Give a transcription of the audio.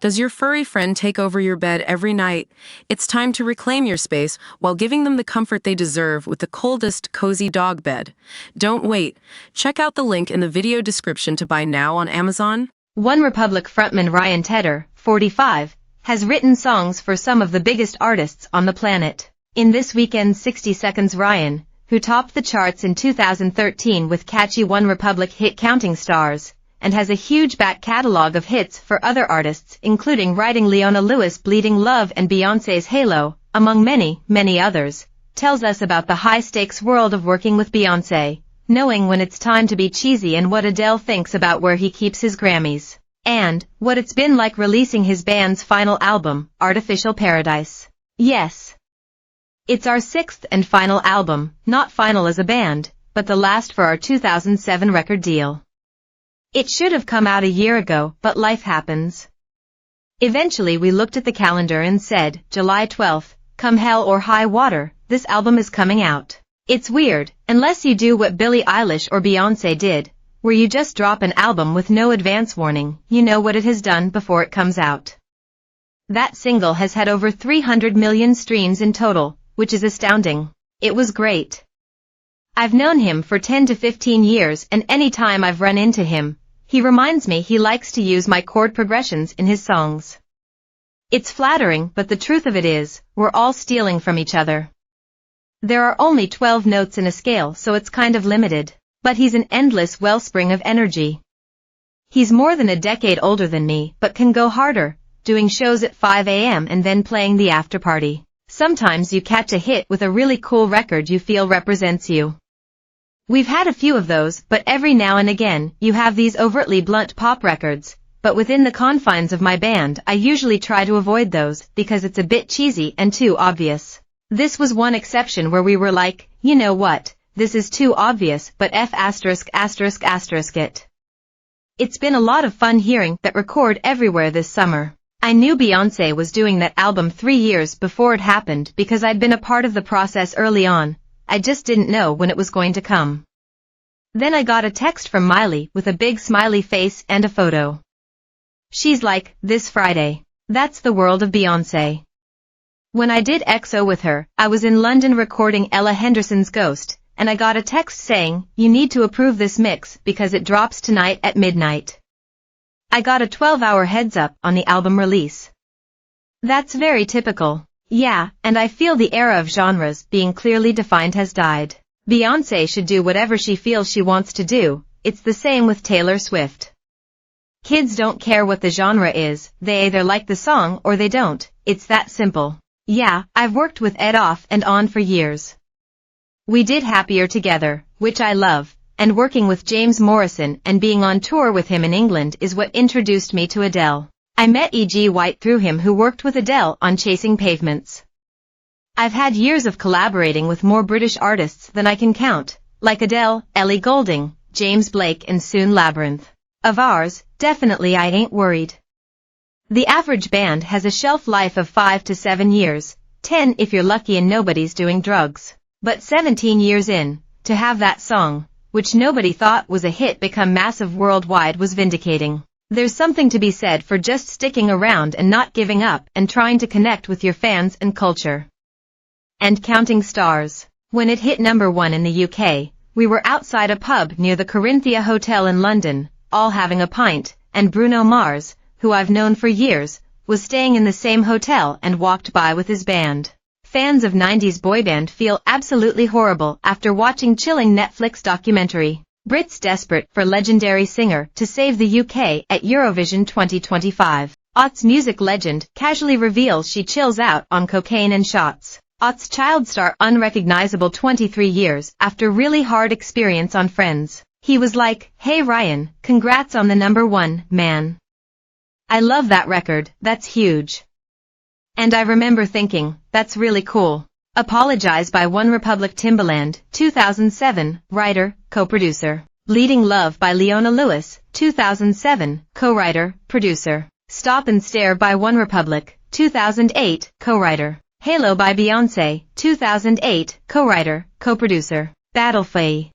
Does your furry friend take over your bed every night? It's time to reclaim your space while giving them the comfort they deserve with the coldest, cozy dog bed. Don't wait. Check out the link in the video description to buy now on Amazon. OneRepublic frontman Ryan Tedder, 45, has written songs for some of the biggest artists on the planet. In this weekend's 60 Seconds, Ryan, who topped the charts in 2013 with catchy OneRepublic hit Counting Stars, and has a huge back catalog of hits for other artists including writing Leona Lewis' Bleeding Love and Beyoncé's Halo, among many, many others, tells us about the high-stakes world of working with Beyoncé, knowing when it's time to be cheesy and what Adele thinks about where he keeps his Grammys, and what it's been like releasing his band's final album, Artificial Paradise. Yes, it's our sixth and final album, not final as a band, but the last for our 2007 record deal. It should have come out a year ago, but life happens. Eventually we looked at the calendar and said, July 12th, come hell or high water, this album is coming out. It's weird, unless you do what Billie Eilish or Beyoncé did, where you just drop an album with no advance warning, you know what it has done before it comes out. That single has had over 300 million streams in total, which is astounding. It was great. I've known him for 10 to 15 years and any time I've run into him, he reminds me he likes to use my chord progressions in his songs. It's flattering, but the truth of it is, we're all stealing from each other. There are only 12 notes in a scale, so it's kind of limited, but he's an endless wellspring of energy. He's more than a decade older than me, but can go harder, doing shows at 5 a.m. and then playing the after party. Sometimes you catch a hit with a really cool record you feel represents you. We've had a few of those, but every now and again, you have these overtly blunt pop records, but within the confines of my band I usually try to avoid those because it's a bit cheesy and too obvious. This was one exception where we were like, you know what, this is too obvious, but it. It's been a lot of fun hearing that record everywhere this summer. I knew Beyoncé was doing that album 3 years before it happened because I'd been a part of the process early on. I just didn't know when it was going to come. Then I got a text from Miley with a big smiley face and a photo. She's like, this Friday. That's the world of Beyoncé. When I did EXO with her, I was in London recording Ella Henderson's Ghost, and I got a text saying, you need to approve this mix because it drops tonight at midnight. I got a 12-hour heads up on the album release. That's very typical. Yeah, and I feel the era of genres being clearly defined has died. Beyoncé should do whatever she feels she wants to do. It's the same with Taylor Swift. Kids don't care what the genre is, they either like the song or they don't. It's that simple. Yeah, I've worked with Ed off and on for years. We did Happier together, which I love, and working with James Morrison and being on tour with him in England is what introduced me to Adele. I met E.G. White through him, who worked with Adele on Chasing Pavements. I've had years of collaborating with more British artists than I can count, like Adele, Ellie Goulding, James Blake and soon Labyrinth. Of ours, definitely I ain't worried. The average band has a shelf life of 5 to 7 years, 10 if you're lucky and nobody's doing drugs. But 17 years in, to have that song, which nobody thought was a hit, become massive worldwide was vindicating. There's something to be said for just sticking around and not giving up and trying to connect with your fans and culture. And Counting Stars. When it hit #1 in the UK, we were outside a pub near the Corinthia Hotel in London, all having a pint, and Bruno Mars, who I've known for years, was staying in the same hotel and walked by with his band. Fans of 90s boy band feel absolutely horrible after watching chilling Netflix documentary. Brits desperate for legendary singer to save the UK at Eurovision 2025. Ott's music legend casually reveals she chills out on cocaine and shots. Ott's child star unrecognizable 23 years after really hard experience on Friends. He was like, hey Ryan, congrats on the #1, man. I love that record, that's huge. And I remember thinking, that's really cool. Apologize by OneRepublic. Timbaland, 2007, writer, co-producer. Bleeding Love by Leona Lewis, 2007, co-writer, producer. Stop and Stare by OneRepublic, 2008, co-writer. Halo by Beyoncé, 2008, co-writer, co-producer. Battle Faye.